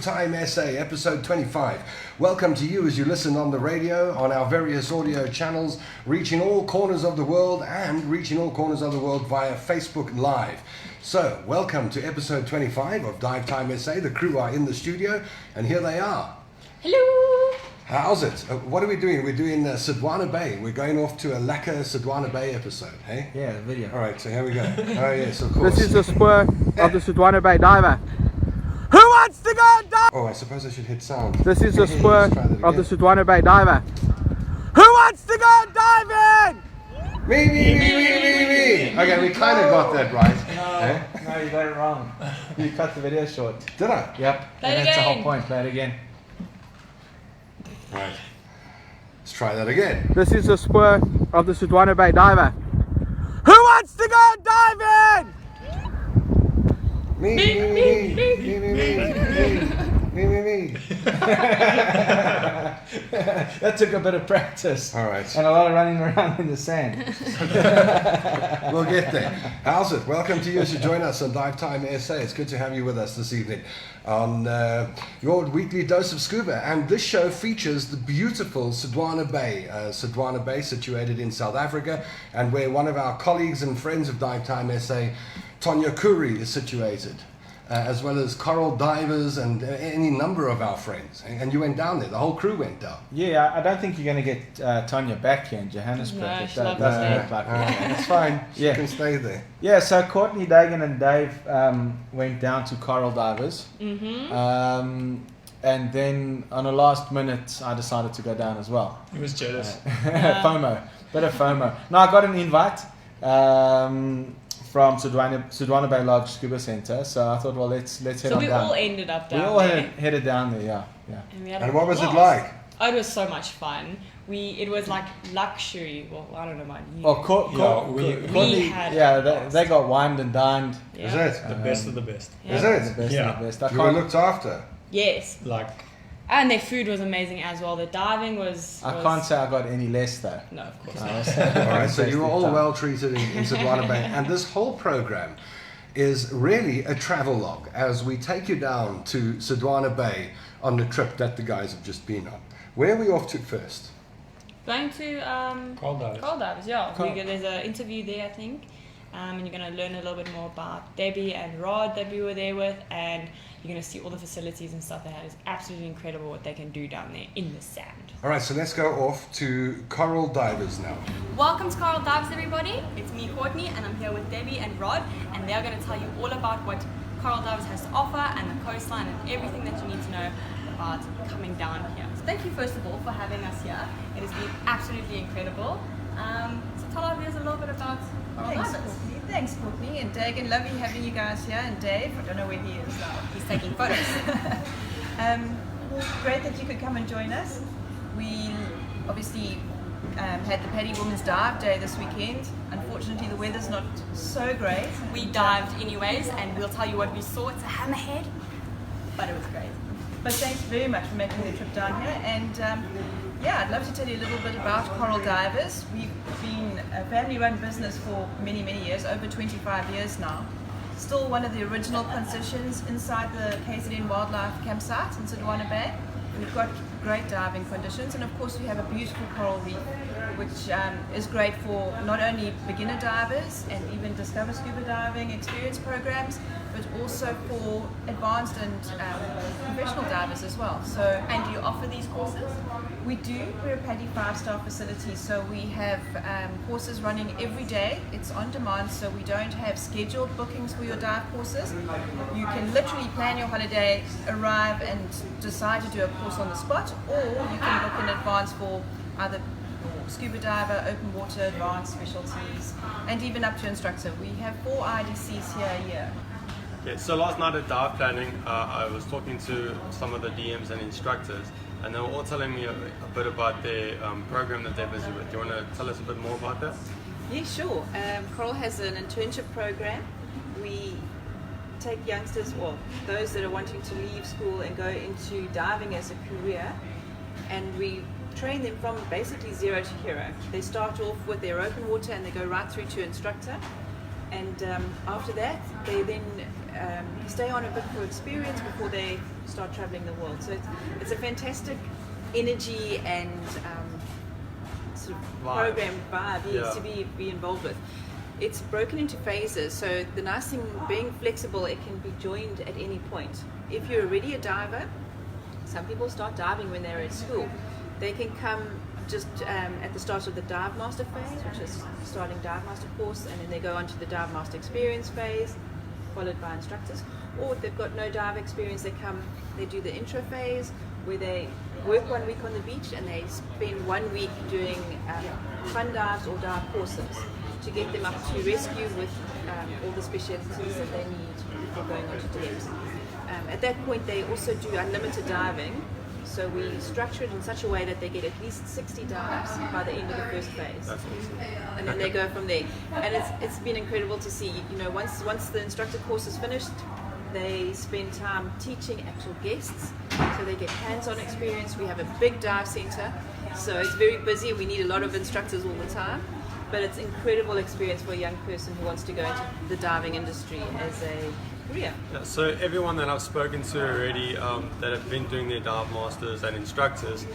DiveTimeSA, episode 25. Welcome to you as you listen on the radio, on our various audio channels, reaching all corners of the world and reaching all corners of the world via Facebook Live. So, welcome to episode 25 of DiveTimeSA. The crew are in the studio, and here they are. Hello! How's it? What are we doing? We're doing Sodwana Bay. We're going off to a lekker Sodwana Bay episode, hey? Yeah, the video. All right, so here we go. Oh, yes, of course. This is the spur of the Sodwana Bay diver. Who wants to go dive? Oh, I suppose I should hit sound. This is the spur of the Sodwana Bay diver. Who wants to go diving? Me. Okay, we kind of got that right. No, you got it wrong. You cut the video short. Did I? Yep. Play it That's the whole again. point. Play it again. Right. Let's try that again. This is the spur of the Sodwana Bay diver. Who wants to go diving? Me. That took a bit of practice. All right. And a lot of running around in the sand. We'll get there. How's it? Welcome to you as you join us on DiveTimeSA. It's good to have you with us this evening on your weekly dose of scuba. And this show features the beautiful Sodwana Bay. Sodwana Bay, situated in South Africa, and where one of our colleagues and friends of DiveTimeSA, Tonya Kuri, is situated. As well as coral divers and any number of our friends. And you went down there, the whole crew went down. Yeah, I don't think you're going to get Tonya back here in Johannesburg. No, It she loves doesn't it. look like It's fine, she Yeah. can stay there. Yeah, so Courtney, Dagan and Dave went down to coral divers. And then on a last minute, I decided to go down as well. He was jealous. FOMO, bit of FOMO. No, I got an invite from Sodwana Bay Lodge Scuba Center, so I thought, well, let's head So on we down. all ended up We down all there. headed down there, yeah. And, we had And a what was it blast. like? Oh, it was so much fun. It was like luxury. Well, I don't know about you. Well, we had yeah, a blast. they got wined and dined. Yeah. Is it? The best of the best. Yeah. Is The it? best Yeah. of the best. I You were can't, looked after. Yes. Like, And their food was amazing as well. The diving was... I can't say I got any less though. No, of course I not. was- All right, so you were all Fantastic well treated in Sodwana Bay. And this whole program is really a travel log as we take you down to Sodwana Bay on the trip that the guys have just been on. Where are we off to first? Going to coral divers. coral divers, yeah. Cool. There's an interview there, I think. And you're going to learn a little bit more about Debbie and Rod that we were there with. And you're going to see all the facilities and stuff they had. It's absolutely incredible what they can do down there in the sand. All right, so let's go off to coral divers now. Welcome to Coral Dives, everybody. It's me, Courtney, and I'm here with Debbie and Rod, and they're going to tell you all about what Coral Dives has to offer and the coastline and everything that you need to know about coming down here. So thank you, first of all, for having us here. It has been absolutely incredible. So tell our viewers a little bit about Coral Thanks, Divers. Courtney. Thanks, Courtney. And Dagan, lovely having you guys here. And Dave, I don't know where he is now. He's taking photos. Great that you could come and join us. We obviously had the Paddy Women's Dive Day this weekend. Unfortunately, the weather's not so great. We dived anyways, and we'll tell you what we saw. It's a hammerhead, but it was great. But thanks very much for making the trip down here. And yeah, I'd love to tell you a little bit about Coral Divers. We've been a family-run business for many, many years, over 25 years now. Still one of the original concessions inside the KZN Wildlife Campsite in Sodwana Bay. We've got great diving conditions, and of course we have a beautiful coral reef, which is great for not only beginner divers and even discover scuba diving experience programs, but also for advanced and professional divers as well. So, And do you offer these courses? we do. We're a Paddy 5-star facility, so we have courses running every day. It's on demand, so we don't have scheduled bookings for your dive courses. You can literally plan your holiday, arrive and decide to do a course on the spot, or you can book in advance for either scuba diver, open water, advanced specialties, and even up to instructor. We have 4 IDCs here a year. Yeah, so last night at dive planning, I was talking to some of the DMs and instructors, and they were all telling me a bit about their program that they're busy with. Do you want to tell us a bit more about that? Yeah, sure. Coral has an internship program. We take youngsters, or those that are wanting to leave school and go into diving as a career, and we train them from basically 0 to hero. They start off with their open water and they go right through to instructor. And after that, they then stay on a bit for experience before they start traveling the world. So it's a fantastic energy and sort of program vibe to be involved with. It's broken into phases, so the nice thing being flexible, it can be joined at any point. If you're already a diver, some people start diving when they're at school. They can come just at the start of the Dive Master phase, which is starting Dive Master course, and then they go on to the Dive Master experience phase, followed by instructors. Or if they've got no dive experience, they do the intro phase, where they work 1 week on the beach and they spend 1 week doing fun dives or dive courses to get them up to rescue with all the specialties that they need for going on to depths. At that point, they also do unlimited diving. So we structure it in such a way that they get at least 60 dives by the end of the first phase. That's awesome. And then they go from there. And it's been incredible to see, once the instructor course is finished, they spend time teaching actual guests. So they get hands-on experience. We have a big dive center. So it's very busy. We need a lot of instructors all the time. But it's an incredible experience for a young person who wants to go into the diving industry as a career. Yeah, so everyone that I've spoken to already that have been doing their dive masters and instructors,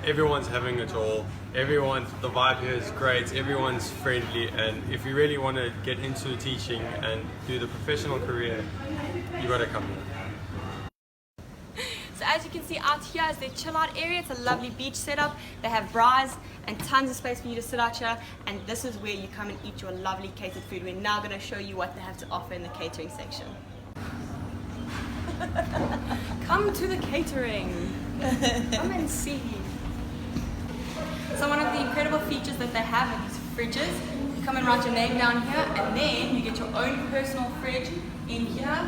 everyone's having it all. The vibe here is great. Everyone's friendly, and if you really want to get into teaching and do the professional career, you got to come here. So as you can see out here is their chill out area. It's a lovely beach setup. They have bras and tons of space for you to sit out here, and this is where you come and eat your lovely catered food. We're now going to show you what they have to offer in the catering section. Come to the catering. Come and see. So one of the incredible features that they have are these fridges. You come and write your name down here, and then you get your own personal fridge in here.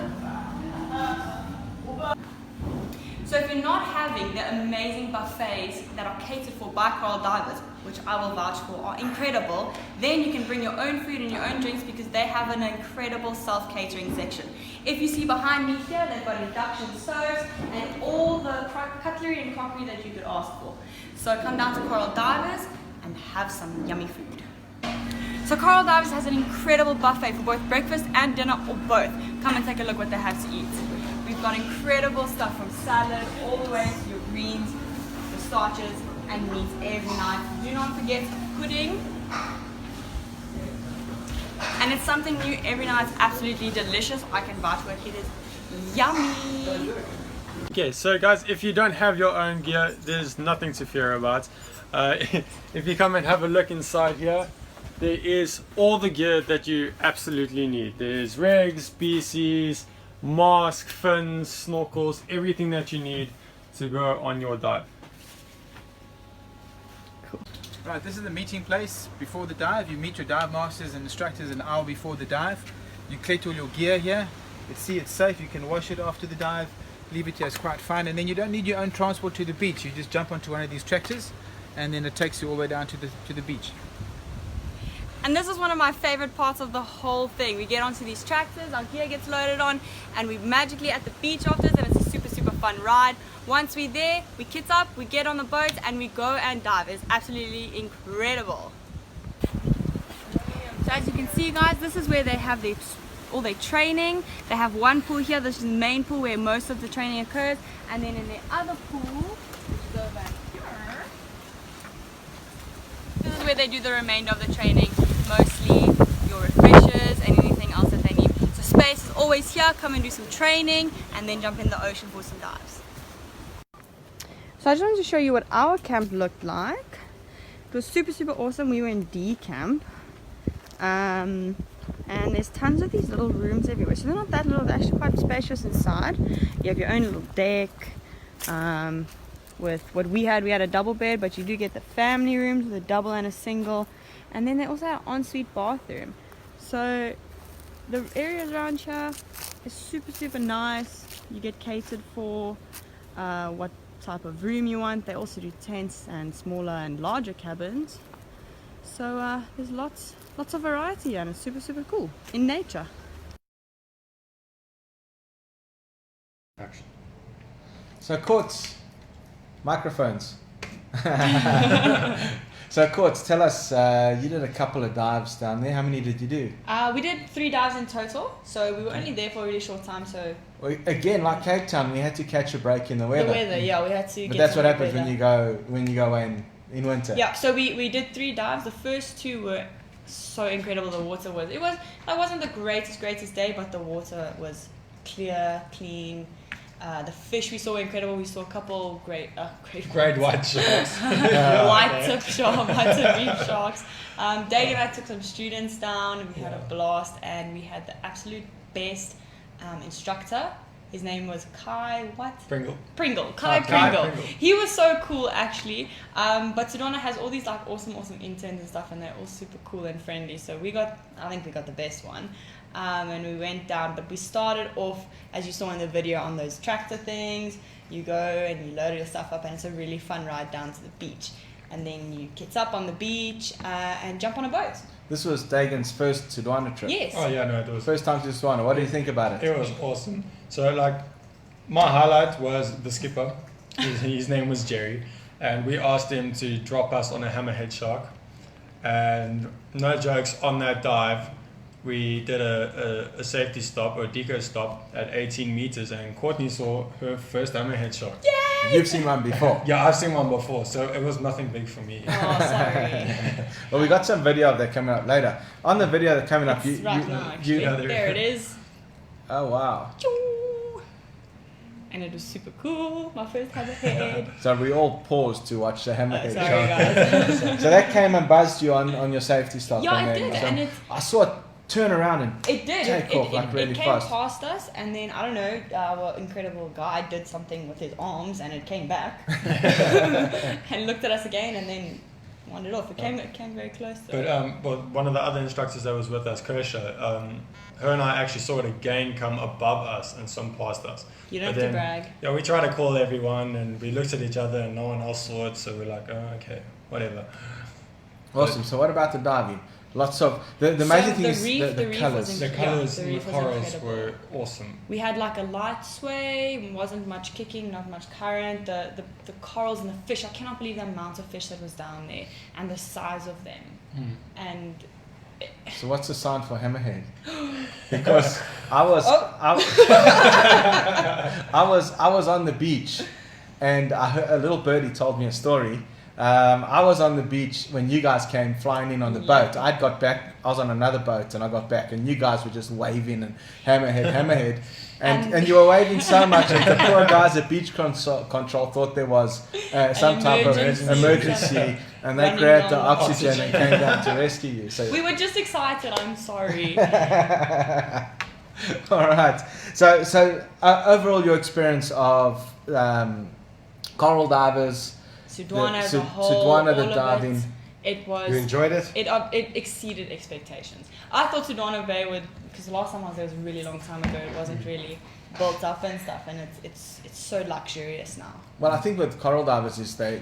So if you're not having the amazing buffets that are catered for by Coral Divers, which I will vouch for are incredible, then you can bring your own food and your own drinks because they have an incredible self-catering section. If you see behind me here, they've got induction stoves and all the cutlery and crockery that you could ask for. So come down to Coral Divers and have some yummy food. So Coral Divers has an incredible buffet for both breakfast and dinner, or both. Come and take a look what they have to eat. We've got incredible stuff from salad all the way to your greens, your starches, and meats every night. Do not forget pudding. And it's something new every night. It's absolutely delicious. I can vouch for it. It is yummy. Okay, so guys, if you don't have your own gear, there's nothing to fear about. If you come and have a look inside here, there is all the gear that you absolutely need. There's rigs, BCs, mask, fins, snorkels, everything that you need to go on your dive. Cool. Right, this is the meeting place before the dive. You meet your dive masters and instructors an hour before the dive. You collect all your gear here. It's safe. You can wash it after the dive. Leave it here. It's quite fun. And then you don't need your own transport to the beach. You just jump onto one of these tractors, and then it takes you all the way down to the beach. And this is one of my favorite parts of the whole thing. We get onto these tractors, our gear gets loaded on, and we're magically at the beach afterwards, and it's a super, super fun ride. Once we're there, we kit up, we get on the boat, and we go and dive. It's absolutely incredible. So as you can see, guys, this is where they have all their training. They have one pool here. This is the main pool where most of the training occurs, and then in the other pool, which go back here, this is where they do the remainder of the training, mostly your refreshers and anything else that they need. So space is always here. Come and do some training and then jump in the ocean for some dives. So I just wanted to show you what our camp looked like. It was super, super awesome. We were in D camp. And there's tons of these little rooms everywhere. So they're not that little, they're actually quite spacious inside. You have your own little deck. With what we had a double bed, but you do get the family rooms with a double and a single. And then they also have an ensuite bathroom. So the areas around here is super, super nice. You get catered for what type of room you want. They also do tents and smaller and larger cabins. So there's lots of variety, and it's super, super cool in nature. Action. So courts, microphones. So, Courts, tell us, you did a couple of dives down there. How many did you do? We did 3 dives in total, so we were only there for a really short time. So Again, like Cape Town, we had to catch a break in the weather. the weather, yeah, we had to. But get that's some what happens weather. when you go away in winter. Yeah, so we did 3 dives. The first 2 were so incredible. The water was that wasn't the greatest day, but the water was clear, clean. The fish we saw were incredible. We saw a couple great white sharks. white tip reef sharks. Dave and I took some students down, and we had a blast, and we had the absolute best instructor. His name was Kai Pringle. Kai Kai Pringle. Pringle. He was so cool actually. But Sodwana has all these like awesome interns and stuff, and they're all super cool and friendly. So I think we got the best one. And we went down, but we started off, as you saw in the video, on those tractor things. You go and you load your stuff up, and it's a really fun ride down to the beach. And then you get up on the beach and jump on a boat. This was Dagen's first Sodwana trip. Yes. Oh yeah, no, it was. First time to Sodwana. What do you think about it? It was awesome. So like, my highlight was the skipper. His name was Jerry, and we asked him to drop us on a hammerhead shark. And no jokes, on that dive, we did a safety stop or a deco stop at 18 meters, and Courtney saw her first hammerhead shark. Yay! You've seen one before. Yeah, I've seen one before, so it was nothing big for me. Oh, sorry. Well, we got some video of that coming up later. On the video that's coming up, It's right now, actually. Yeah, there it is. Oh wow! Choo! And it was super cool. My first hammerhead. So we all paused to watch the hammerhead Sorry, shark. guys. So that came and buzzed you on your safety stop. Yeah, and it then, did, so and it I saw it turn around and It did. take off like really it came fast. past us, and then I don't know. Our incredible guy did something with his arms, and it came back and looked at us again, and then wandered off. It came very close. But well, one of the other instructors that was with us, Kirsha, her and I actually saw it again come above us and swim past us. You don't But have to then, brag. Yeah, we tried to call everyone, and we looked at each other, and no one else saw it, so we're like, oh, okay, whatever. Awesome. So what about the diving? Lots of the So major thing the is reef- the the reef colors. was The colours the and the reef was corals incredible. were awesome. We had like a light sway, wasn't much kicking, not much current. The corals and the fish, I cannot believe the amount of fish that was down there and the size of them. And So what's the sign for hammerhead? Because I was on the beach, and I heard, a little birdie told me a story. I was on the beach when you guys came flying in on the boat. I got back. I was on another boat, and I got back, and you guys were just waving and hammerhead, and you were waving so much that the poor guys at beach control thought there was some type of emergency, and they Running grabbed the along. oxygen and came down to rescue you. So we were just excited. I'm sorry. all right. So overall, your experience of coral divers. Sodwana as The a whole, Sodwana, the all of diving. it was. You enjoyed it? It exceeded expectations. I thought Sodwana Bay would, because the last time I was there was a really long time ago. It wasn't really built up and stuff, and it's so luxurious now. Well, I think with coral divers is they're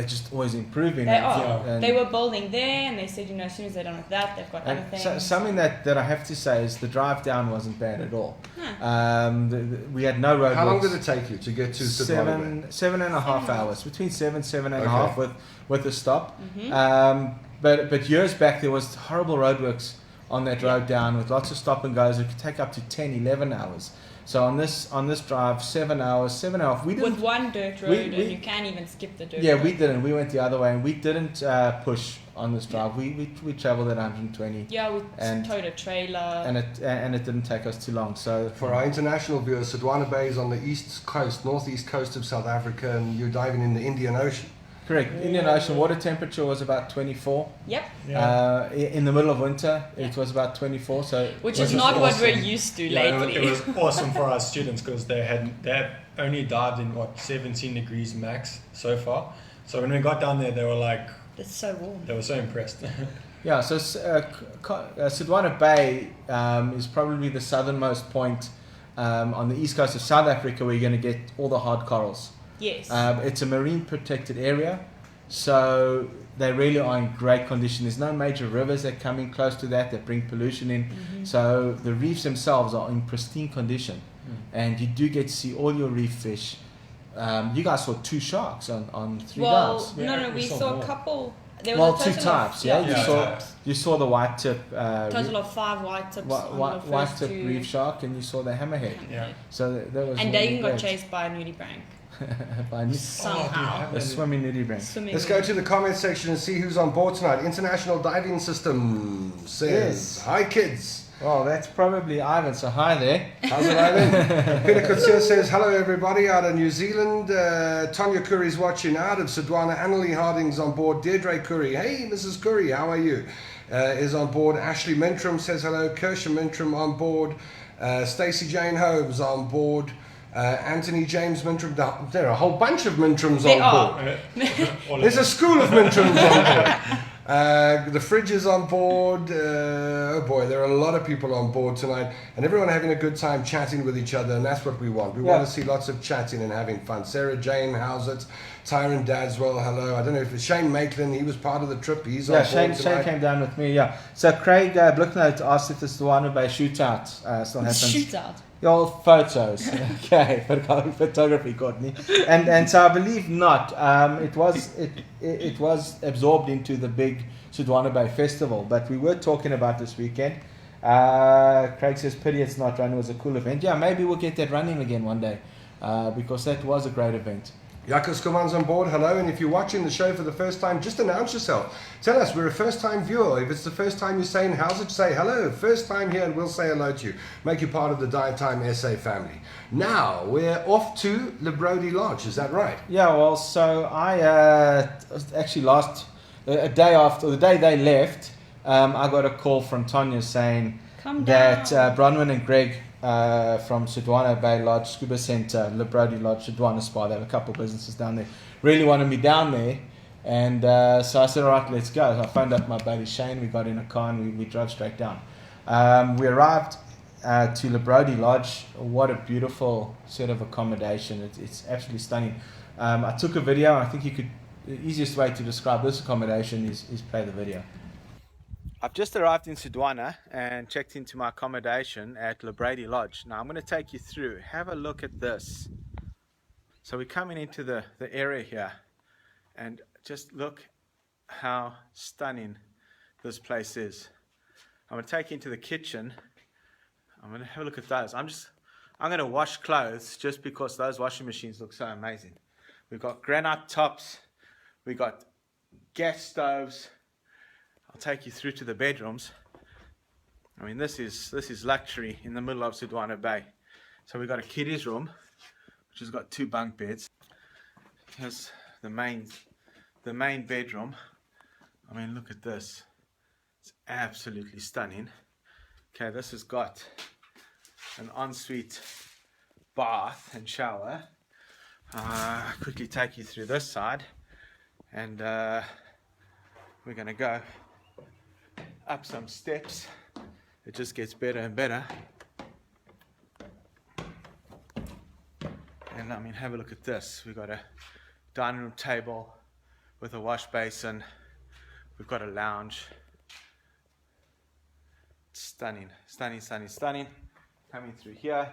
just always improving. They and- are. and- They were building there, and they said, as soon as they're done with that, they've got other and things. so, something that I have to say is the drive down wasn't bad at all. We had no roadblocks. How long did it take you to get to Sodwana Bay? seven and a half hours, between seven and a Okay. half with a stop. But years back there was horrible roadworks on that road down with lots of stop and goes. It could take up to 10, 11 hours. So on this drive, 7 hours, 7.5. We didn't. with one dirt road, we- and you can't even skip the dirt Yeah, road. we didn't. We went the other way, and we didn't push on this drive. We traveled at 120, Yeah, we and- towed a trailer. and it didn't take us too long. So For our international viewers, Sodwana Bay is on the east coast, northeast coast of South Africa, and you're diving in the Indian Ocean. correct. Indian Ocean water temperature was about 24. Yep. In the middle of winter, Yeah. it was about 24 so. Which Which is is not what we're awesome. used to Yeah, lately. it was awesome for our students because they had only dived in 17 degrees max so far. So when we got down there, they were like, It's so warm. they were so impressed. Yeah, so Sodwana Bay is probably the southernmost point on the east coast of South Africa where you're going to get all the hard corals. Yes. It's a marine protected area, so they really are in great condition. There's no major rivers that come in close to that bring pollution in. So the reefs themselves are in pristine condition, and you do get to see all your reef fish. You guys saw 2 sharks on 3 well, dives. Yeah, no, we we saw saw more. a couple There was Well, a two total types, of, yeah. Yeah. You saw the white tip, total of 5 white tips. on the white first tip two. reef shark, and you saw the hammerhead. Yeah. So that was And really Dagan got great. chased by a nudibranch. by a Somehow. swimming nudibranch. Swimming Let's go to the comment section and see who's on board tonight. International Diving System says, Yes. "Hi kids." Well, that's probably Ivan. So hi there. How's it, Ivan? Peter Kutsia says, "Hello everybody out of New Zealand. Tonya Curry's watching out of Sodwana. Annalie Harding's on board. Deirdre Curry. Hey, Mrs. Curry, how are you? Is on board. Ashley Mintram says hello. Kirsha Mintram on board. Stacey Jane Holmes on board. Anthony James Mintram. There are a whole bunch of Mintrams They on are. board. There's a school of Mintrams on board. The fridge is on board. Oh boy, there are a lot of people on board tonight, and everyone having a good time chatting with each other, and that's what we want. We want to see lots of chatting and having fun. Sarah Jane, how's it? Tyron Dadswell, hello. I don't know if it's Shane Maitland, he was part of the trip. He's on board Shane came down with me, yeah. So Craig Blicknote asked if the Sodwana Bay shootout still happens. Shootout. Your photos, okay, photography, Courtney, and so I believe not. It was absorbed into the big Sodwana Bay Festival, but we were talking about this weekend. Craig says, "Pity it's not running. It was a cool event." Yeah, maybe we'll get that running again one day, because that was a great event. Jaco Skuman's on board, hello, and if you're watching the show for the first time, just announce yourself. Tell us, we're a first-time viewer. If it's the first time you're saying, how's it, say hello. First time here, and we'll say hello to you. Make you part of the DiveTimeSA family. Now, we're off to Librodi Lodge, is that right? Yeah, well, so I actually a day after, the day they left, I got a call from Tonya saying that Bronwyn and Greg from Sodwana Bay Lodge, Scuba Center, Librodi Lodge, Sodwana Spa, they have a couple of businesses down there, really wanted me down there, and so I said, all right, let's go. So I phoned up my buddy Shane, we got in a car and we drove straight down. We arrived to Librodi Lodge. What a beautiful set of accommodation. It's absolutely stunning. I took a video. I think the easiest way to describe this accommodation is play the video. I've just arrived in Sodwana and checked into my accommodation at Librodi Lodge. Now I'm going to take you through. Have a look at this. So we're coming into the area here, and just look how stunning this place is. I'm going to take you into the kitchen. I'm going to have a look at those. I'm going to wash clothes just because those washing machines look so amazing. We've got granite tops. We've got gas stoves. I'll take you through to the bedrooms. I mean, this is luxury in the middle of Sodwana Bay. So we've got a kiddies room, which has got 2 bunk beds. Here's the main bedroom. I mean, look at this. It's absolutely stunning. Okay, this has got an ensuite bath and shower. I'll quickly take you through this side, and we're going to go up some steps. It just gets better and better. And I mean, have a look at this. We've got a dining room table with a wash basin. We've got a lounge. Stunning, stunning, stunning, stunning. Coming through here,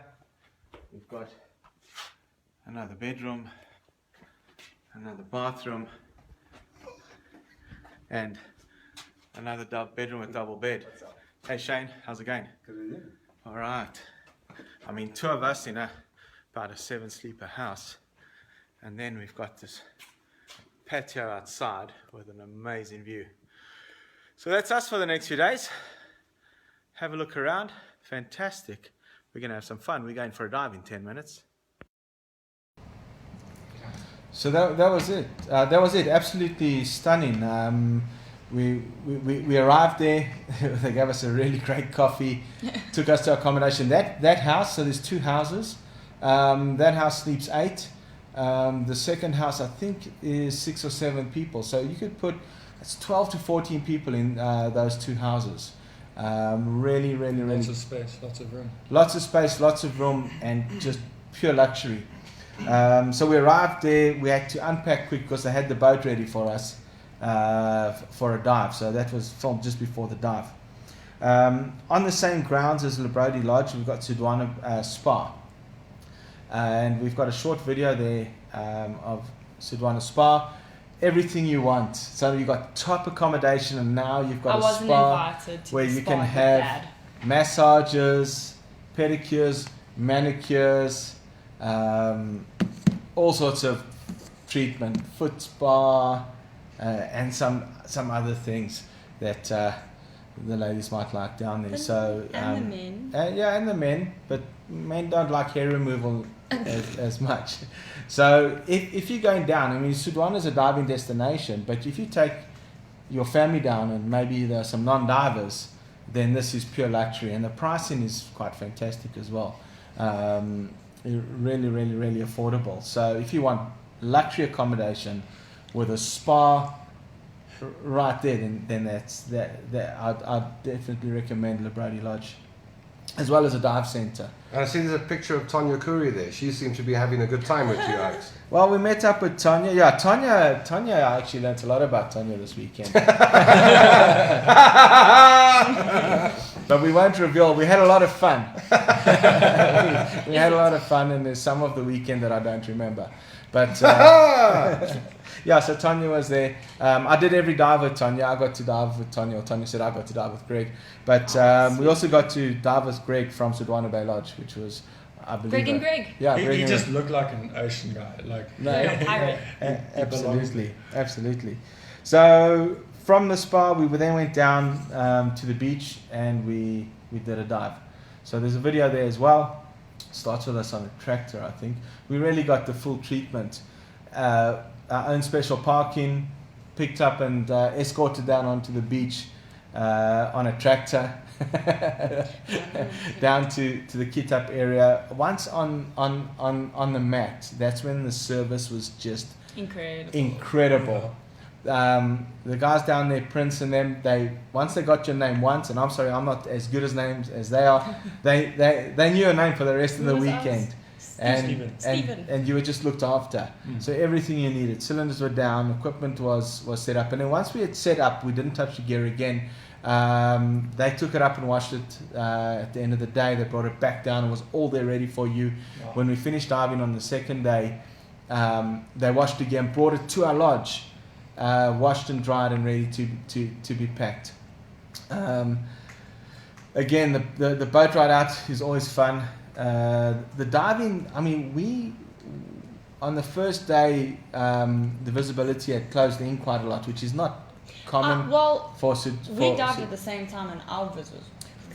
we've got another bedroom, another bathroom, and another bedroom with double bed. Hey Shane, how's it going? Good. All right. I mean, 2 of us in about a 7-sleeper house, and then we've got this patio outside with an amazing view. So that's us for the next few days. Have a look around. Fantastic. We're going to have some fun. We're going for a dive in 10 minutes. So that was it. That was it. Absolutely stunning. We arrived there. They gave us a really great coffee. Took us to accommodation. That house. So there's 2 houses. That house sleeps 8. The second house, I think, is 6 or 7 people. So you could put 12 to 14 people in those 2 houses. Really. Lots of space, lots of room. Lots of space, lots of room, and just pure luxury. So we arrived there. We had to unpack quick because they had the boat ready for us for a dive. So that was filmed just before the dive. On the same grounds as Librodi Lodge, we've got Sodwana Spa. And we've got a short video there of Sodwana Spa. everything you want. So you've got top accommodation, and now you've got I a wasn't spa invited to where the you spa can with have Dad. massages, pedicures, manicures, all sorts of treatment, foot spa, and some other things that the ladies might like down there. So And the men. and the men, but men don't like hair removal as much. So if you're going down, I mean, Sodwana is a diving destination, but if you take your family down and maybe there's some non-divers, then this is pure luxury, and the pricing is quite fantastic as well. Really, really, really affordable. So if you want luxury accommodation with a spa right there, then I'd definitely recommend Librodi Lodge, as well as a dive center. And I see there's a picture of Tonya Curry there. She seems to be having a good time with you, Alex. Well, we met up with Tonya. Yeah, Tonya, I actually learnt a lot about Tonya this weekend. But we won't reveal. We had a lot of fun. we had a lot of fun, and there's some of the weekend that I don't remember. But yeah, so Tonya was there. I did every dive with Tonya. I got to dive with Tonya, or Tonya said I got to dive with Greg. But we also got to dive with Greg from Sodwana Bay Lodge, which was, I believe, Greg and Greg. Yeah, He, Greg he and just looked like an ocean guy. Like No, Like a pirate. absolutely. So from the spa, we then went down to the beach, and we did a dive. So there's a video there as well. Starts with us on a tractor, I think. We really got the full treatment. Our own special parking, picked up and escorted down onto the beach on a tractor down to the kit-up area. Once on the mat, that's when the service was just incredible. The guys down there, Prince and them, once they got your name once, and I'm sorry, I'm not as good as names as they are, they knew your name for the rest of the weekend. And you were just looked after. So everything you needed, cylinders were down, equipment was set up, and then once we had set up, we didn't touch the gear again. They took it up and washed it at the end of the day. They brought it back down. It was all there ready for you. Wow. When we finished diving on the second day, they washed again, brought it to our lodge, washed and dried and ready to be packed. Again, the boat ride out is always fun. The diving, I mean, we on the first day, the visibility had closed in quite a lot, which is not common. We dived at the same time, and our viz was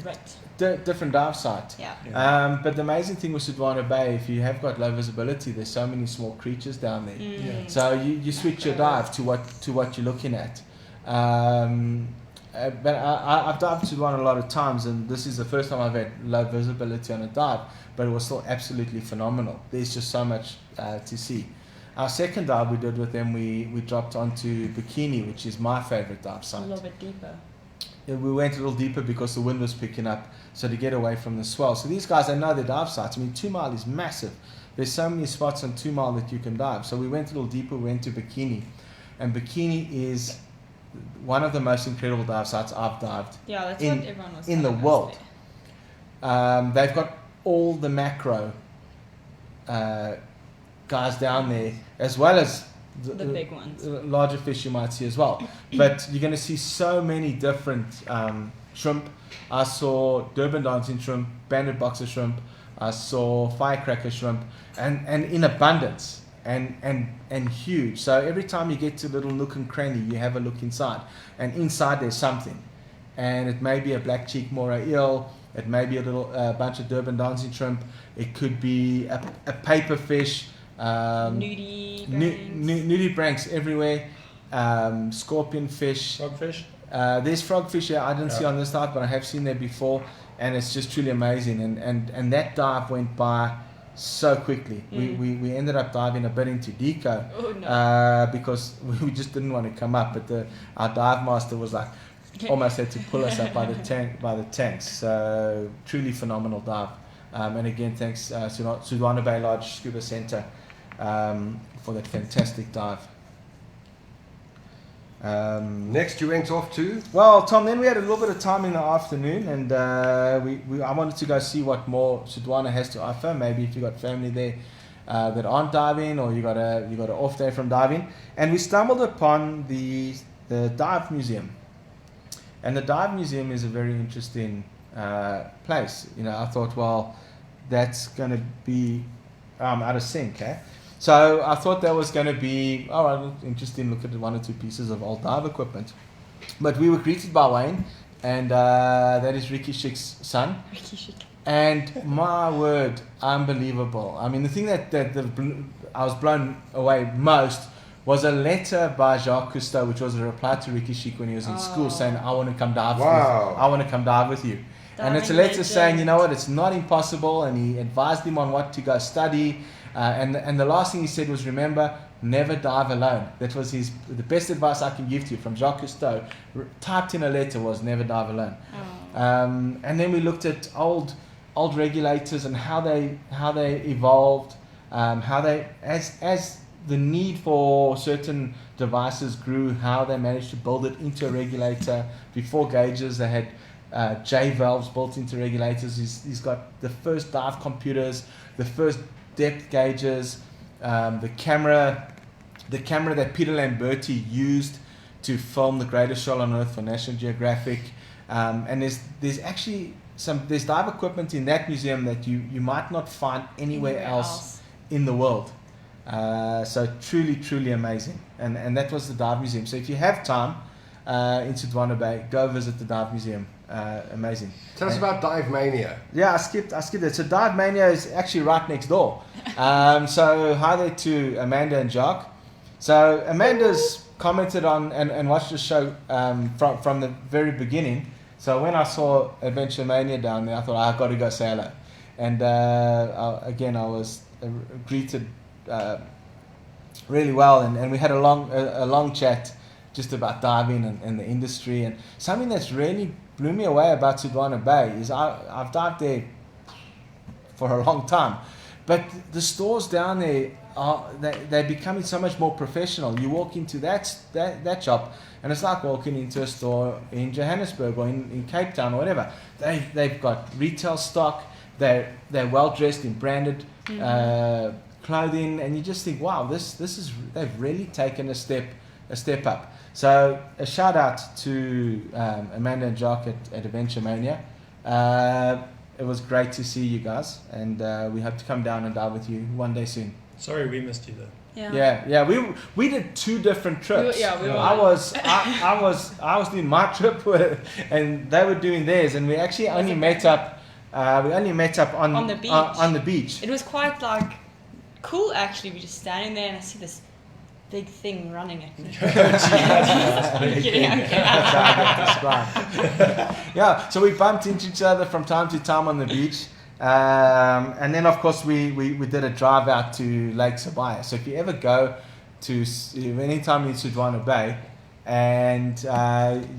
great. Different dive site. Yeah. But the amazing thing with Sodwana Bay, if you have got low visibility, there's so many small creatures down there. Mm. So you switch your dive to what you're looking at. But I've dived Sodwana a lot of times, and this is the first time I've had low visibility on a dive, but it was still absolutely phenomenal. There's just so much to see. Our second dive we did with them, we dropped onto Bikini, which is my favorite dive site. A little bit deeper. Yeah, we went a little deeper because the wind was picking up, so to get away from the swell. So these guys, they know their dive sites. I mean, 2 Mile is massive. There's so many spots on 2 Mile that you can dive. So we went a little deeper, we went to Bikini. And Bikini is one of the most incredible dive sites I've dived Yeah, that's what everyone was in the telling us world. there. They've got all the macro guys down there, as well as The big ones. larger fish you might see as well. But you're going to see so many different shrimp. I saw Durban dancing shrimp, banded boxer shrimp. I saw firecracker shrimp, and in abundance and huge. So every time you get to a little nook and cranny, you have a look inside, and inside there's something. And it may be a black cheek moray eel. It may be a little bunch of Durban dancing shrimp. It could be a paper fish. Nudie branks everywhere. Scorpion fish. frogfish. There's frogfish here I didn't see on this dive, but I have seen there before, and it's just truly amazing. And that dive went by so quickly. We ended up diving a bit into Deco because we just didn't want to come up, but our dive master was like almost had to pull us up by the tanks. So truly phenomenal dive. And again, thanks Sodwana Bay Lodge Scuba Center for that fantastic dive. Next, you went off to? Well, Tom, then we had a little bit of time in the afternoon, and I wanted to go see what more Sodwana has to offer. Maybe if you got family there, that aren't diving, or you got an off day from diving. And we stumbled upon the dive museum, and the dive museum is a very interesting place. I thought, well, that's going to be out of sync, eh? So I thought that was going to be interesting. Look at one or two pieces of old dive equipment, but we were greeted by Wayne, and that is Ricky Schick's son. Ricky Schick. And my word, unbelievable. I mean, the thing that I was blown away most was a letter by Jacques Cousteau, which was a reply to Ricky Schick when he was in school, saying, I want to come dive with you. I want to come dive with you. And it's a letter saying, you know what, it's not impossible. And he advised him on what to go study. And the last thing he said was, remember, never dive alone. That was the best advice I can give to you from Jacques Cousteau. Typed in a letter was, never dive alone. And then we looked at old regulators and how they evolved, how they as the need for certain devices grew, how they managed to build it into a regulator. Before gauges, they had J valves built into regulators. He's got the first dive computers, the first depth gauges, the camera that Peter Lamberti used to film The Greatest Shoal on Earth for National Geographic. And there's actually there's dive equipment in that museum that you might not find anywhere else in the world. So truly amazing. And that was the dive museum. So if you have time in Sodwana Bay, go visit the dive museum. Amazing. Tell us about Dive Mania. Yeah, I skipped it. So Dive Mania is actually right next door. So hi there to Amanda and Jacques. So Amanda's commented on and watched the show from the very beginning. So when I saw Adventure Mania down there, I thought, I've got to go say hello. And I was greeted really well, and we had a long chat just about diving and the industry. And something that's really blew me away about Sodwana Bay is I've dived there for a long time, but the stores down there they're becoming so much more professional. You walk into that shop, and it's like walking into a store in Johannesburg or in Cape Town or whatever. They've got retail stock. They're well dressed in branded clothing, and you just think, wow, this is they've really taken a step up. So a shout out to Amanda and Jacques at Adventure Mania. It was great to see you guys, and we hope to come down and dive with you one day soon. Sorry, we missed you though. Yeah. We did two different trips. We were. I was doing my trip and they were doing theirs, and we actually only met up. On the beach. It was quite cool actually. We just standing there, and I see this big thing running at me. Yeah, so we bumped into each other from time to time on the beach. And then of course we did a drive out to Lake Sodwana. So if you ever go to anytime in Sodwana Bay and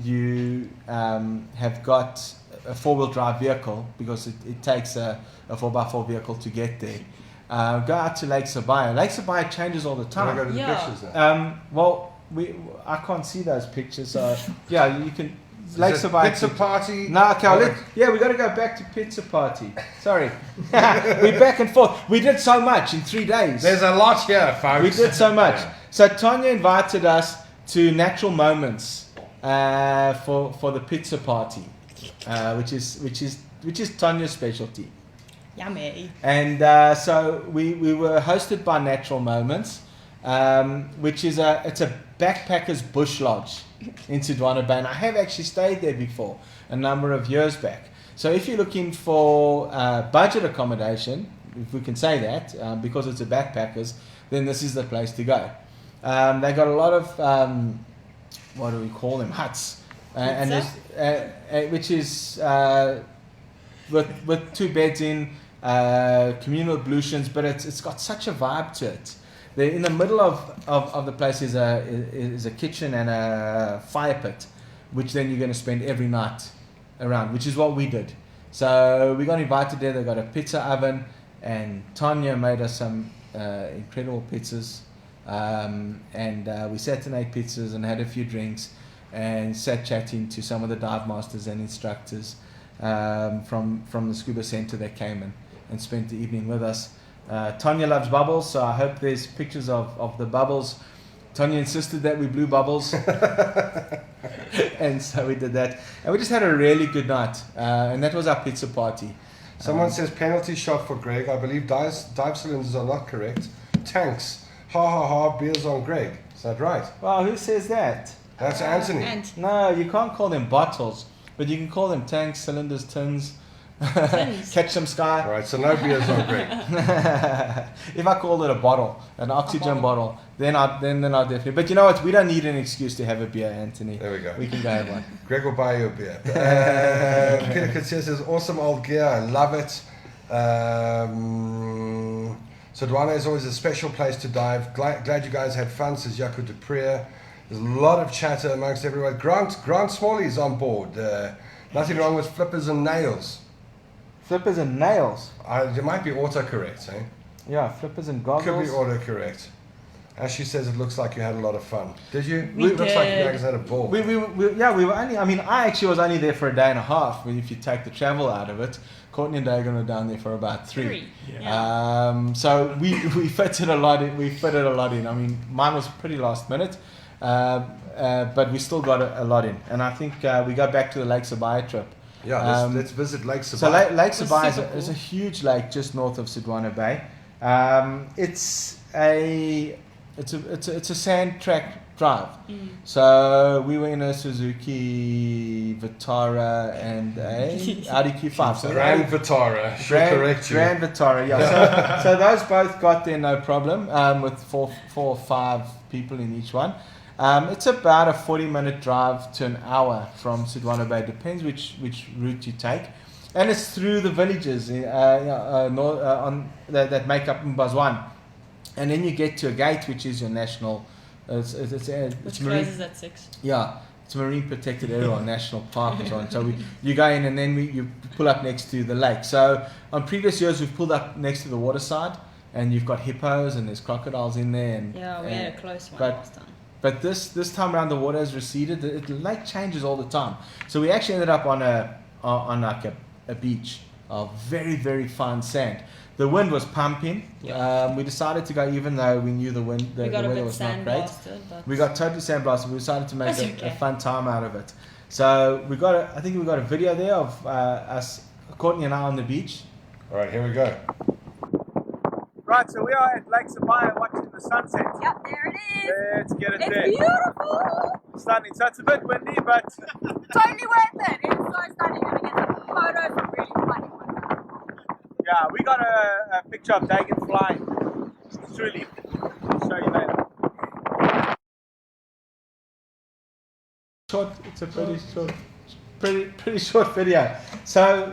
you have got a 4-wheel drive vehicle, because it takes a 4x4 vehicle to get there, go out to Lake Sodwana. Lake Sodwana changes all the time. Can I go to the pictures now? I can't see those pictures, so yeah, you can. Lake Sodwana. Pizza party. No, okay. We got to go back to pizza party. Sorry, we're back and forth. We did so much in 3 days. There's a lot here, folks. We did so much. Yeah. So Tanya invited us to Natural Moments for the pizza party, which is Tanya's specialty. Yummy. And so we were hosted by Natural Moments, which is it's a backpackers bush lodge in Sodwana Bay. And I have actually stayed there before a number of years back. So if you're looking for budget accommodation, if we can say that, because it's a backpackers, then this is the place to go. They got a lot of what do we call them, huts, and which is with 2 beds in, communal ablutions, but it's got such a vibe to it. They're in the middle of the place is a kitchen and a fire pit, which then you're going to spend every night around, which is what we did. So we got invited there. They got a pizza oven, and Tanya made us some incredible pizzas, and we sat and ate pizzas and had a few drinks and sat chatting to some of the dive masters and instructors from the SCUBA center that came and spent the evening with us. Tanya loves bubbles, so I hope there's pictures of the bubbles. Tanya insisted that we blew bubbles, and so we did that. And we just had a really good night, and that was our pizza party. Someone says penalty shot for Greg. I believe dive cylinders are not correct. Tanks. Ha ha ha, beers on Greg. Is that right? Well, who says that? That's Anthony. No, you can't call them bottles, but you can call them tanks, cylinders, tins. Catch some sky. All right, so no beers on Greg. If I called it a bottle, an oxygen bottle, then I'll definitely. But you know what? We don't need an excuse to have a beer, Anthony. There we go. We can go have one. Greg will buy you a beer. Peter Kutsia says, awesome old gear. I love it. Sodwana is always a special place to dive. Glad you guys had fun, says Jaco de Prier. There's a lot of chatter amongst everyone. Grant Smalley's on board. Nothing wrong with flippers and nails. Flippers and nails? It might be autocorrect, eh? Yeah, flippers and goggles. Could be autocorrect. Ashley says it looks like you had a lot of fun. Did you? We It looks like you did. guys had a ball. We were only, I actually was only there for a day and a half, if you take the travel out of it. Courtney and Dagan were down there for about three. Yeah. So we fitted a lot in. I mean, mine was pretty last minute, but we still got a lot in. And I think we go back to the Lake Sodwana trip. Yeah, let's visit Lake Sodwana. So Lake Sodwana super is a cool. huge lake just north of Sodwana Bay. It's a sand track drive. So we were in a Suzuki Vitara and a Audi Q5. So Grand Vitara, should correct you. Grand Vitara, yeah. So those both got there no problem, with four or five people in each one. It's about a 40-minute drive to an hour from Sodwana Bay. Depends which route you take, and it's through the villages that make up Mbazwan, and then you get to a gate which is your national. It's Which marine. closes at 6. Yeah, it's a marine protected area or national park and so on. So you go in and then you pull up next to the lake. So on previous years we've pulled up next to the waterside, and you've got hippos and there's crocodiles in there. And Yeah, we had a close one but- last time. But this time around the water has receded. The lake changes all the time. So we actually ended up on like a beach of very, very fine sand. The wind was pumping. We decided to go even though we knew the We got a weather bit was not great. sandblasted, but We got totally sandblasted. We decided to make That's a okay. fun time out of it. So I think we got a video there of us, Courtney and I on the beach. All right, here we go. Right, so we are at Lake Sodwana watching the sunset. Yep, there it is. Let's get it It's there. beautiful. Stunning. So it's a bit windy, but Totally worth it. It's so stunning. And we get some photos from really funny ones. yeah, we got a picture of Dagan flying. Truly. I'll show you later. It's a pretty short video. So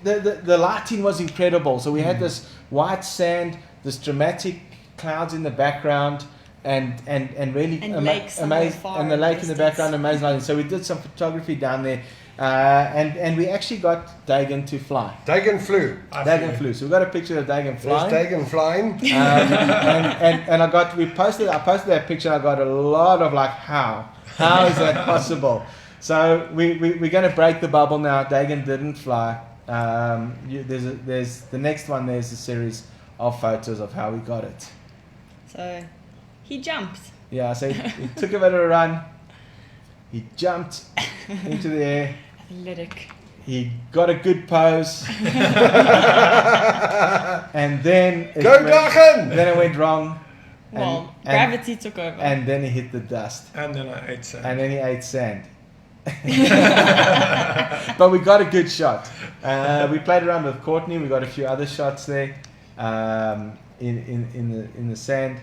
the lighting was incredible. So we had this white sand, this dramatic clouds in the background, and really And lakes somewhere amazing, far and the in the lake in the distance. background, amazing lighting. So we did some photography down there, and we actually got Dagan to fly. Dagan flew. Dagan flew. So we got a picture of Dagan flying. There's Dagan flying. And I posted that picture. I got a lot of like, how is that possible? So we're going to break the bubble now. Dagan didn't fly. There's the next one. There's a series of photos of how we got it. so he jumped. Yeah. So he took a bit of a run. He jumped into the air. Athletic. He got a good pose. And then Go Dagan! Then it went wrong. Well, and- gravity took over. And then he hit the dust. And then I ate sand. And then he ate sand. But we got a good shot. We played around with Courtney. We got a few other shots there, in the sand.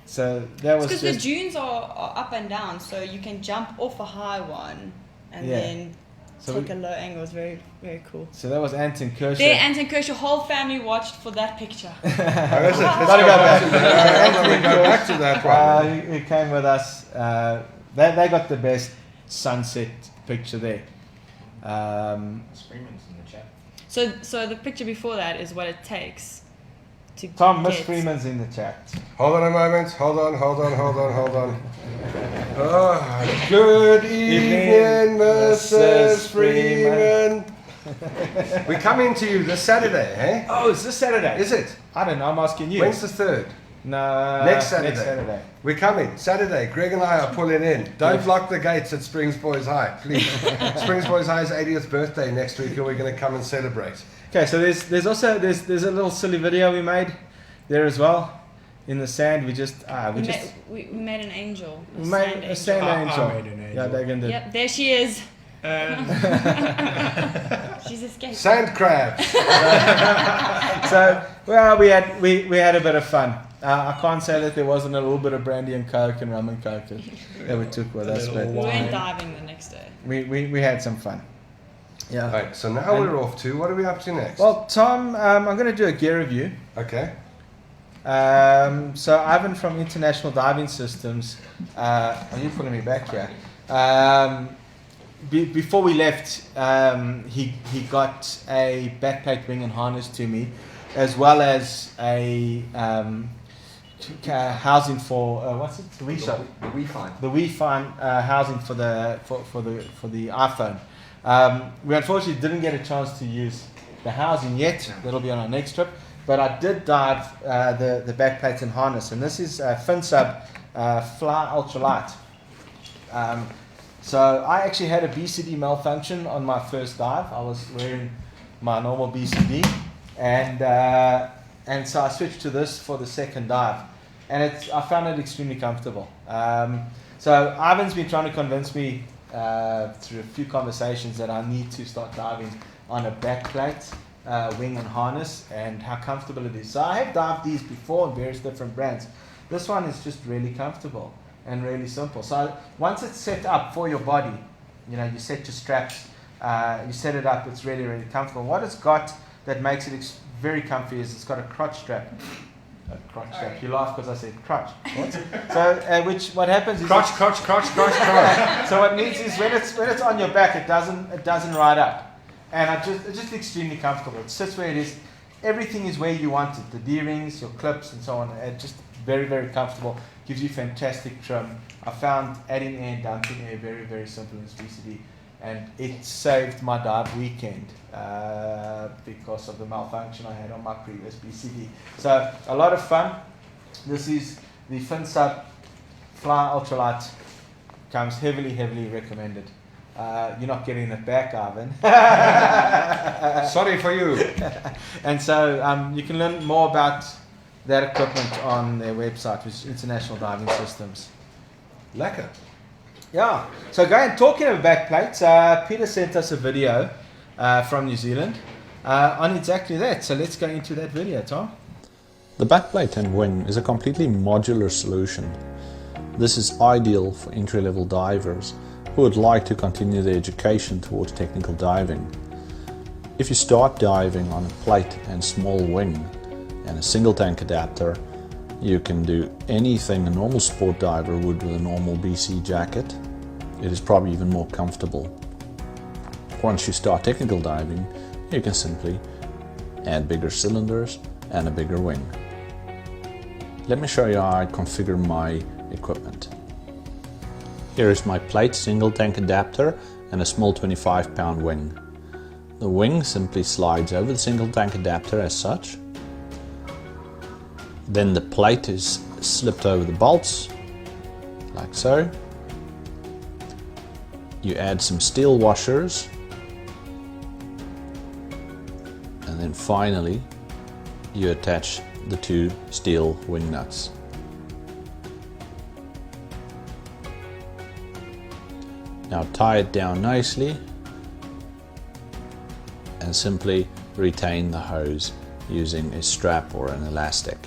So that was because the just, dunes are up and down, so you can jump off a high one and Yeah. then So take we- a low angle. It's very, very cool. so that was Anton Kershaw. There, Anton Kirsch, your whole family watched for that picture. Let's Gotta go back to that one. He came with us. They got the best sunset picture there. Freeman's in the chat. So the picture before that is what it takes to Tom, Miss get- Freeman's in the chat. Hold on a moment. Hold on. Oh, good evening, Mrs. Freeman. We're coming to you this Saturday, eh? Oh, it's this Saturday. Is it? I don't know. I'm asking you. When's the 3rd? No. Next Saturday. We're coming. Saturday. Greg and I are pulling in. Don't lock the gates at Springs Boys High, please. Springs Boys High's 80th birthday next week, and we're going to come and celebrate. Okay, so there's also there's a little silly video we made there as well. In the sand, we made an angel. We made a sand angel. I made an angel. Yeah, Dagan did. Yep, there she is. She's escaped. Sand crabs. So, well, we had a bit of fun. I can't say that there wasn't a little bit of brandy and coke and rum and coke that we took with us, but We went diving the next day. we had some fun. Yeah. Right, so now we're off to, what are we up to next? Well, Tom, I'm going to do a gear review. Okay. So Ivan from International Diving Systems, are you pulling me back here? Before we left, he got a backplate wing and harness to me, as well as a housing for what's it? The Wi-Fi housing for the iPhone. We unfortunately didn't get a chance to use the housing yet. That'll be on our next trip. But I did dive the backplate and harness, and this is FinSub Fly Ultralight. So I actually had a BCD malfunction on my first dive. I was wearing my normal BCD, and so I switched to this for the second dive, and I found it extremely comfortable. So Ivan's been trying to convince me through a few conversations that I need to start diving on a backplate, wing and harness, and how comfortable it is. So I have dived these before in various different brands. This one is just really comfortable and really simple. So once it's set up for your body, you set your straps, you set it up, it's really, really comfortable. What it's got that makes it very comfy is it's got a crotch strap. You laugh because I said crotch. What? So what happens is Crotch. so what it means is when it's on your back, it doesn't ride up, and it's just extremely comfortable. It sits where it is. Everything is where you want it. The D-rings, your clips, and so on. It's just very, very comfortable. Gives you fantastic trim. I found adding air and dumping air very, very simple in this BCD, and it saved my dive weekend because of the malfunction I had on my previous BCD. So a lot of fun. This is the FinSub Fly Ultralight. Comes heavily, heavily recommended. You're not getting it back, Ivan. Sorry for you. And so you can learn more about that equipment on their website, which is International Diving Systems. Lekker. Yeah. So going talking about backplates, Peter sent us a video from New Zealand on exactly that. So let's go into that video, Tom. The backplate and wing is a completely modular solution. This is ideal for entry-level divers who would like to continue their education towards technical diving. If you start diving on a plate and small wing and a single tank adapter, you can do anything a normal sport diver would with a normal BC jacket. It is probably even more comfortable. Once you start technical diving, you can simply add bigger cylinders and a bigger wing. Let me show you how I configure my equipment. Here is my plate, single tank adapter and a small 25-pound wing. The wing simply slides over the single tank adapter as such. Then the plate is slipped over the bolts, like so. You add some steel washers, and then finally you attach the two steel wing nuts. Now tie it down nicely and simply retain the hose using a strap or an elastic.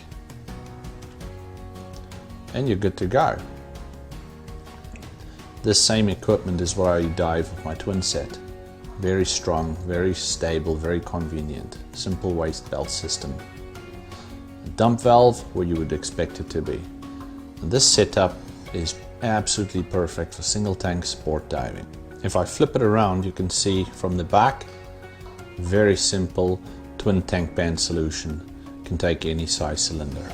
And you're good to go. This same equipment is what I dive with my twin set. Very strong, very stable, very convenient. Simple waist belt system. A dump valve where you would expect it to be. And this setup is absolutely perfect for single tank sport diving. If I flip it around, you can see from the back, very simple twin tank band solution. Can take any size cylinder.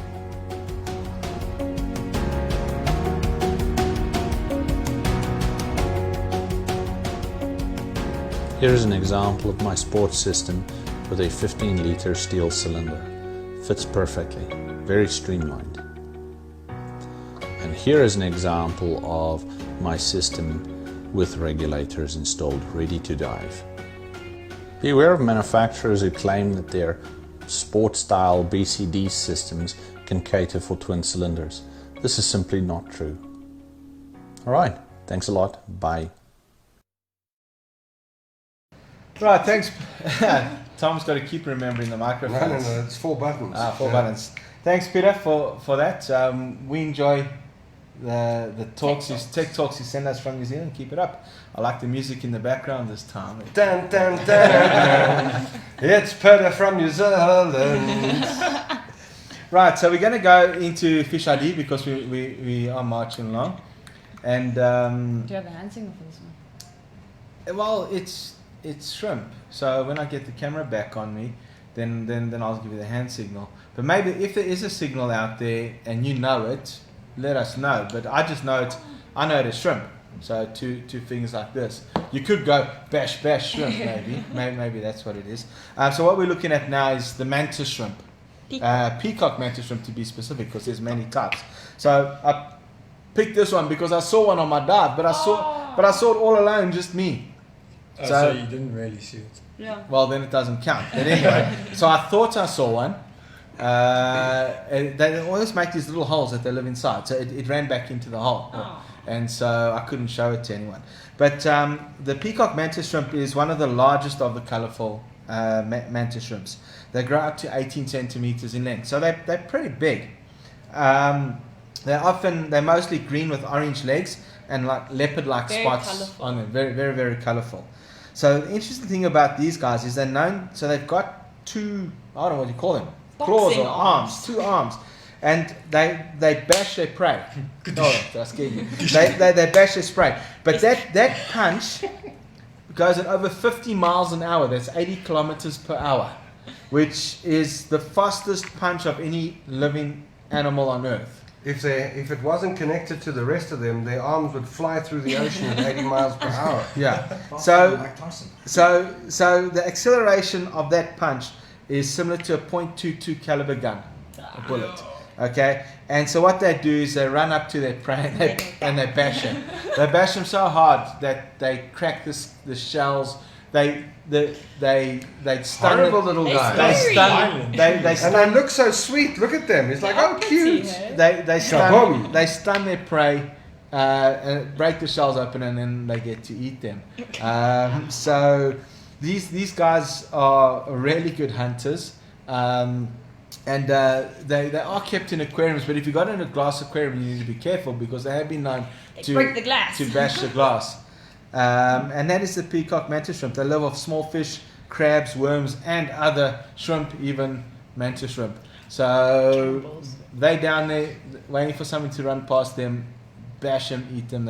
Here is an example of my sports system with a 15-litre steel cylinder. Fits perfectly, very streamlined. And here is an example of my system with regulators installed, ready to dive. Beware of manufacturers who claim that their sport-style BCD systems can cater for twin cylinders. This is simply not true. Alright, thanks a lot, bye. Right, thanks. Tom's got to keep remembering the microphone. No, it's 4 buttons. Four buttons. Thanks, Peter, for that. We enjoy the talks, tech talks you send us from New Zealand. Keep it up. I like the music in the background this time. Dun, dun, dun. It's Peter from New Zealand. Right, so we're going to go into Fish ID because we are marching along. And Do you have a hand signal for this one? well, it's shrimp. So when I get the camera back on me, then I'll give you the hand signal. But maybe if there is a signal out there and you know it, let us know. But I just know it. I know it is shrimp. So two fingers like this. You could go bash bash shrimp maybe that's what it is. So what we're looking at now is the mantis shrimp, peacock mantis shrimp to be specific, because there's many types. So I picked this one because I saw one on my dive, but I saw it all alone, just me. So you didn't really see it. Yeah. Well, then it doesn't count. But anyway, so I thought I saw one. They always make these little holes that they live inside. So it ran back into the hole. Oh. And so I couldn't show it to anyone. But the peacock mantis shrimp is one of the largest of the colourful mantis shrimps. They grow up to 18 centimeters in length. So they're pretty big. They're mostly green with orange legs and like leopard-like Very spots colourful. on them. Very, very, very colourful. So the interesting thing about these guys is they're known, so they've got two, I don't know what you call them, claws Boxing or arms, 2 arms. And they bash their prey. Oh, did I scare you? They bash their prey. But that punch goes at over 50 miles an hour. That's 80 kilometers per hour, which is the fastest punch of any living animal on Earth. If it wasn't connected to the rest of them, their arms would fly through the ocean at 80 miles per hour. Yeah. So the acceleration of that punch is similar to a .22 caliber gun, a bullet. Okay, and so what they do is they run up to their prey and they bash them. They bash them so hard that they crack the shells. They stun Horrible them. little They guys. They stun. They And they look so sweet. Look at them. It's like, oh, cute. They Kaboom. stun their prey, and break the shells open, and then they get to eat them. So these guys are really good hunters, and they are kept in aquariums. But if you got in a glass aquarium, you need to be careful because they have been known They break the glass. to bash the glass. And that is the peacock mantis shrimp. They live off small fish, crabs, worms, and other shrimp, even mantis shrimp. So they down there waiting for something to run past them, bash them, eat them.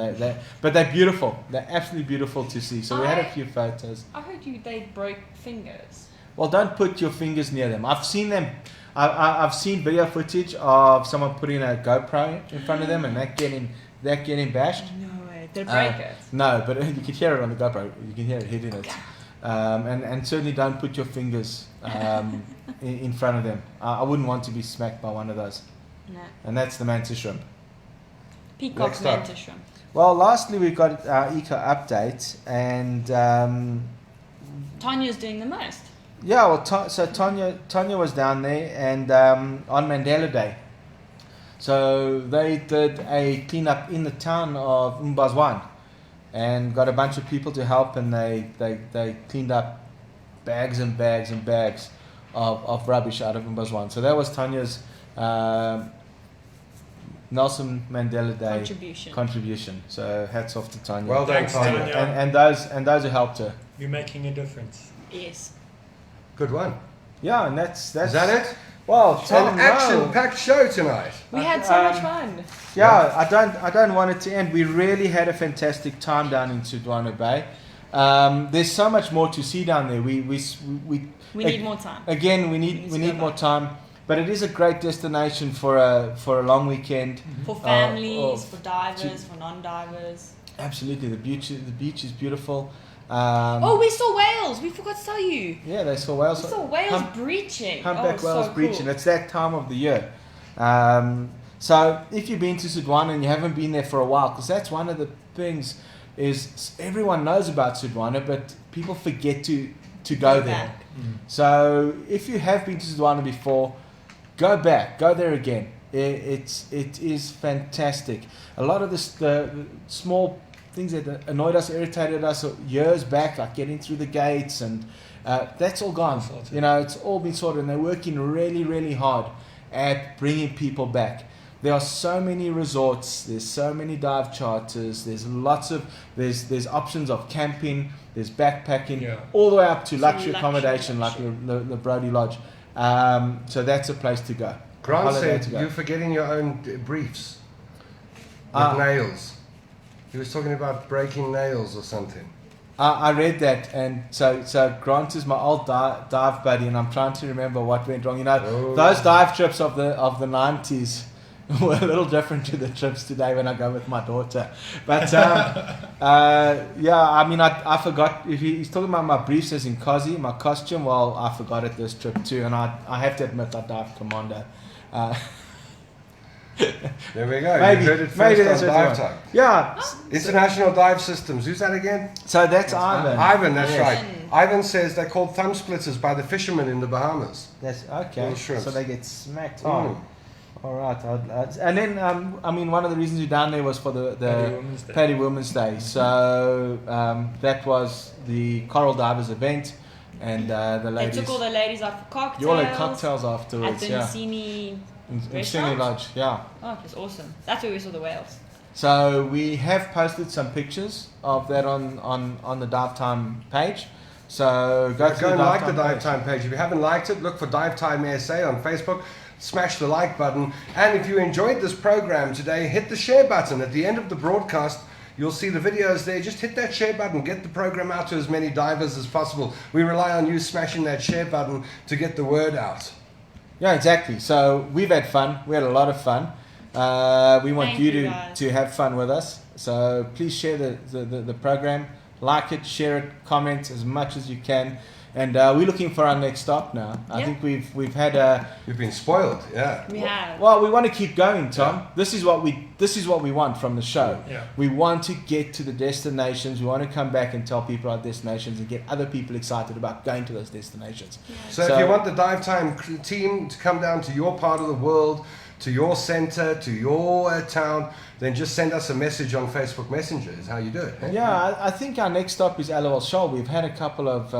But they're beautiful. They're absolutely beautiful to see. So we had a few photos. I heard they broke fingers. Well, don't put your fingers near them. I've seen them. I've seen video footage of someone putting a GoPro in front of them and that getting bashed. No way. Did it break it? No, but you can hear it on the GoPro. You can hear it hitting it. And certainly don't put your fingers in front of them. I wouldn't want to be smacked by one of those. No. And that's the mantis shrimp. Peacock Next up. mantis shrimp. Well, lastly, we've got our eco update. And Tanya's doing the most. yeah, well, so Tanya was down there and on Mandela Day. So they did a cleanup in the town of Mbazwan and got a bunch of people to help, and they cleaned up bags and bags and bags of rubbish out of Mbazwan. So that was Tanya's Nelson Mandela Day contribution. So hats off to Tanya. Well done, Tanya. And those who helped her. You're making a difference. Yes. Good one. Yeah, and that's Is that it? well, An action-packed show tonight. We had so much fun. Yeah, I don't want it to end. We really had a fantastic time down in Sodwana Bay. There's so much more to see down there. We need more time. Again, we need more time. But it is a great destination for a long weekend. For families, for divers, for non-divers. Absolutely, the beach is beautiful. Oh, we saw whales. We forgot to tell you. Yeah, they saw whales. We saw whales breaching. Humpback whales so breaching. cool. It's that time of the year. So if you've been to Sodwana and you haven't been there for a while, because that's one of the things is everyone knows about Sodwana, but people forget to go there. So if you have been to Sodwana before, go back, go there again. It is fantastic. A lot of the small things that annoyed us, irritated us years back, like getting through the gates, and that's all gone. You know, it's all been sorted, and they're working really, really hard at bringing people back. There are so many resorts, there's so many dive charters, there's options of camping, there's backpacking, all the way up to luxury accommodation like the Librodi Lodge. So that's a place to go. Grant said you're forgetting your own briefs with nails. He was talking about breaking nails or something. I read that, and so Grant is my old dive buddy, and I'm trying to remember what went wrong. You know, those dive trips of the 90s were a little different to the trips today when I go with my daughter. But yeah, I mean, I forgot. If he's talking about my briefs as in Kazi, my costume, well, I forgot it this trip too, and I have to admit I dive commando. There we go. Maybe, you heard it maybe first that's on what Dive Time. Yeah. International Dive Systems. Who's that again? So that's Ivan. Ivan, that's Yes. right. Ivan says they're called thumb splitters by the fishermen in the Bahamas. That's okay. Little shrimps. So they get smacked hard. All right. And then, I mean, one of the reasons we're down there was for the Paddy Women's Day. So that was the Coral Divers event, and the ladies. They took all the ladies out for cocktails. You all had cocktails afterwards, at the Nsini in restaurant. Lodge, yeah. Oh, it was awesome. That's where we saw the whales. So we have posted some pictures of that on the Dive Time page. So go and like the Dive Time page. If you haven't liked it, look for DiveTimeSA on Facebook. Smash the like button. And if you enjoyed this program today, hit the share button. At the end of the broadcast, you'll see the videos there. Just hit that share button. Get the program out to as many divers as possible. We rely on you smashing that share button to get the word out. Yeah, exactly. So we've had fun. We had a lot of fun. We want Thank you you to guys. have fun with us. So please share the program. Like it, share it, comment as much as you can. And we're looking for our next stop now. I think we've had a. You've been spoiled, yeah. We have. Well, we want to keep going, Tom. Yeah. This is what we want from the show. Yeah. We want to get to the destinations. We want to come back and tell people our destinations and get other people excited about going to those destinations. Yeah. So if you want the Dive Time team to come down to your part of the world, to your center, to your town, then just send us a message on Facebook Messenger is how you do it. Eh? Yeah, I think our next stop is LOL Shoal. We've had a couple of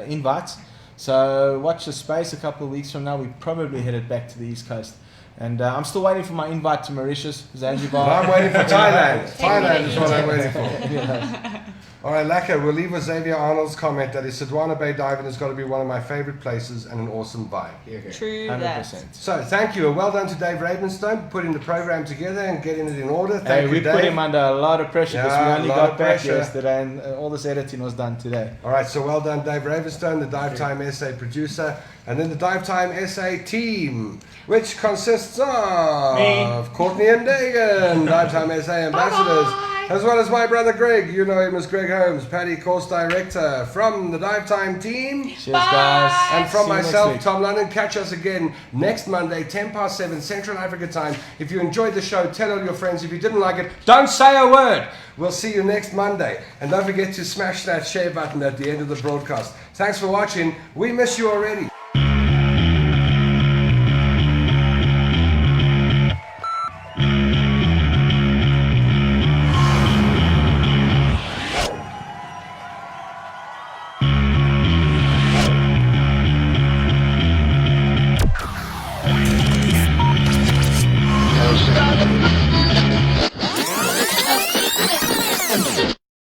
invites. So watch the space. A couple of weeks from now, we probably headed back to the East Coast. And I'm still waiting for my invite to Mauritius, Zanzibar. Well, I'm waiting for Thailand. Thailand is what I'm waiting for. Yeah. All right, Laka, we'll leave with Xavier Arnold's comment that is Sodwana Bay diving has got to be one of my favorite places and an awesome vibe. True 100%. that. So thank you. Well done to Dave Ravenstone for putting the program together and getting it in order. Thank We you, Dave. put him under a lot of pressure because Yeah, we only a lot got of back pressure. yesterday and all this editing was done today. All right, so well done, Dave Ravenstone, the Dive Time SA producer, and then the Dive Time SA team, which consists of Me. Courtney and Dagan, Dive Time SA ambassadors, as well as my brother Greg. You know him as Greg Holmes, Paddy, course director from the Dive Time team. Cheers, guys. And from See you next myself, week. Tom London. Catch us again next Monday, 7 Central Africa time. If you enjoyed the show, tell all your friends. If you didn't like it, don't say a word. We'll see you next Monday. And don't forget to smash that share button at the end of the broadcast. Thanks for watching. We miss you already. Stop.